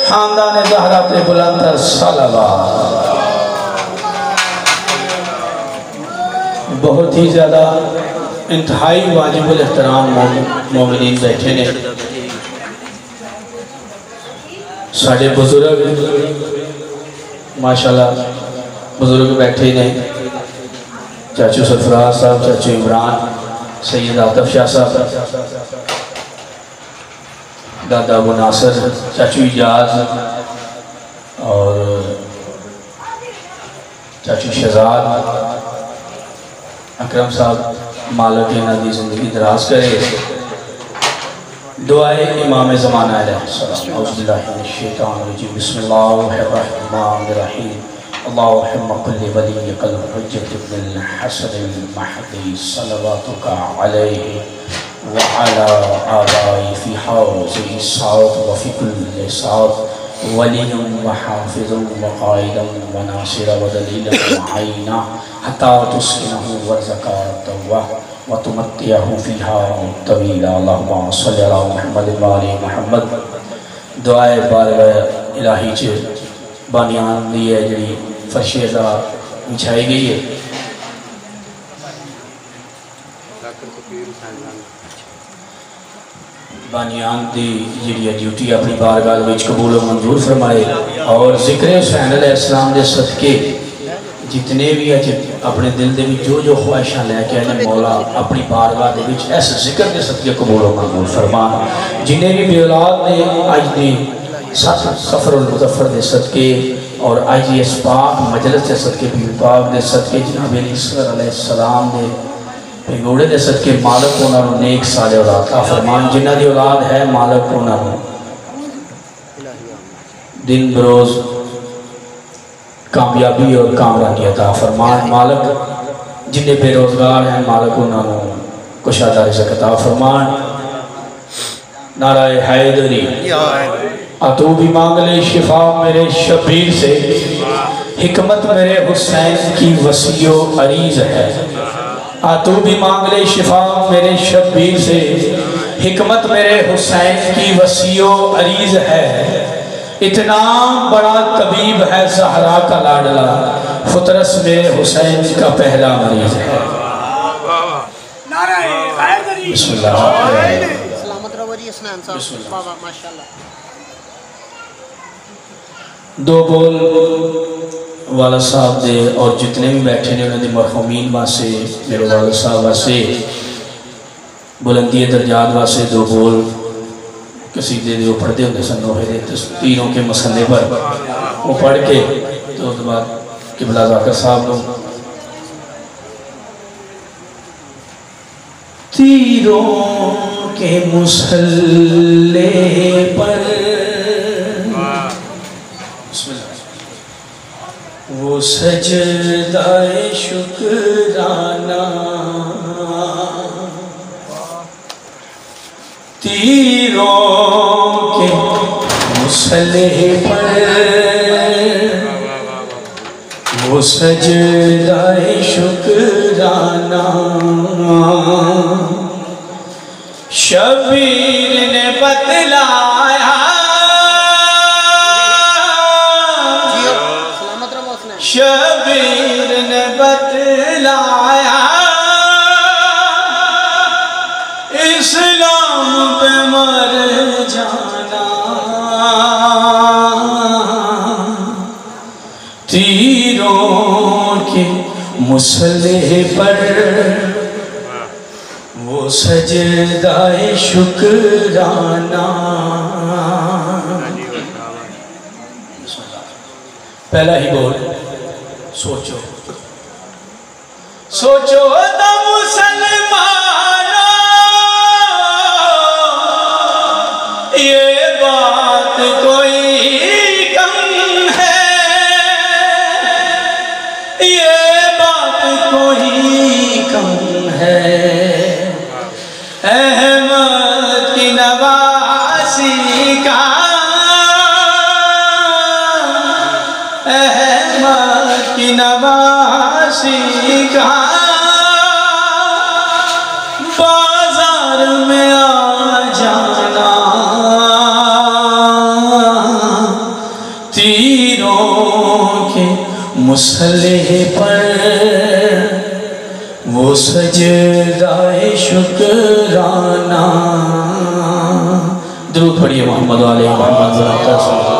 खानदान ज़हरा पे बुलंद सलावत। बहुत ही ज़्यादा इंतहाई वाजिबुल एहतराम मोमिनीन बैठे ने। साढ़े बुजुर्ग माशाल्लाह बुजुर्ग बैठे ने। चाचू सरफराज साहब, चाचू इमरान, सैयद आतफ शाह साहब, दादा अबू नासर, चाचू इजाज और चाचू शहजाद, अकरम साहब, मालिक इन्हां दी जिंदगी दराज करे। दुआए इमाम ज़माना बिस्मिल्लाहिर्रहमानिर्रहीम। अल्लाहुम्मा कुल्लि वलिय्यकल हुज्जत इब्नुल हसन अल महदी सल्लल्लाहु अलैहि व अला आबाई फी हौज़ि सात व फी कुल्लि सात वलिय्युन व हाफ़िज़ुन व क़ाइदुन व नासिरन व दलीलन व आइना हत्ता तुस्किनहु व ज़कातहु व तुमत्तिअहु फ़ीहा तवीला। अल्लाहुम्मा सल्लि अला मुहम्मद व आलि मुहम्मद। दुआए बारगाह इलाही च बानियान दी है जी फर्शे का बिछाई गई है। बानियान की जी ड्यूटी अपनी बारगाह में कबूल मंजूर फरमाए और जिक्र हुसैन अलैहिस्सलाम के सदके जितने भी अज अपने दिल के जो जो ख्वाहिशां लैके आए मौला अपनी बारगाह के इस जिक्र के सदके कबूल मंजूर फरमा। जिन्हें भी बेऔलाद ने अज की सफरुल मुज़फ्फर के सदके और अज इस पाक मजलिस के सदके भी पाक के सदके जनाब ईसा अलैहिस्सलाम के पेगोड़े के सदके मालिक उन्होंने नेक साले औलाद का फरमान। जिन्हों की औलाद है मालिक उन्होंने दिन बरोज़ कामयाबी और कामरानी अता फरमान। मालिक जिन्हें बेरोजगार हैं मालिक उन्होंने कुशादा रिज़्क़ अता फरमान। नाराए हैदरी तू भी मांग ले शिफा मेरे शबीर से, हिकमत मेरे हुसैन की वसीयो अरीज है। तू भी मांग ले शिफा मेरे शबीर से, हिकमत मेरे हुसैन की वसीयो अरीज है। इतना बड़ा तबीब है ज़हरा का लाडला, फुतरस मेरे हुसैन का पहला मरीज है। दो बोल वाला साहब दे और जितने भी बैठे ने उन्होंने मरहूमीन वास्ते मेरे वाला साहब वास्ते बुलंदी दर्जात वास्ते दो बोल कसीदे जो पढ़ते होंगे सन नोहे तीरों के मसले पर वो पढ़ के तो उसके बाद किबला ज़ाकर साहब लोग तीरों के मुसल्ले पर वो सजदाए शुक्राना, तीरों के मुसल्ले पर वो सजदाए शुक्राना। शबीर ने बतलाया, शबीर ने बतलाया इस्लाम पे मर जाना। तीरों के मुसल्ले पर वो सजदाए शुक्राना। पहला ही बोल सोचो सोचो तो मुसलमानों ये बात कोई कम है, ये बात कोई कम है। अहमद की नवासी का, अहमद की नवासी का मुसल्ले पर वो सजदाए शुक्राना। दुरूद पढ़िए मोहम्मद वाले मोहम्मद।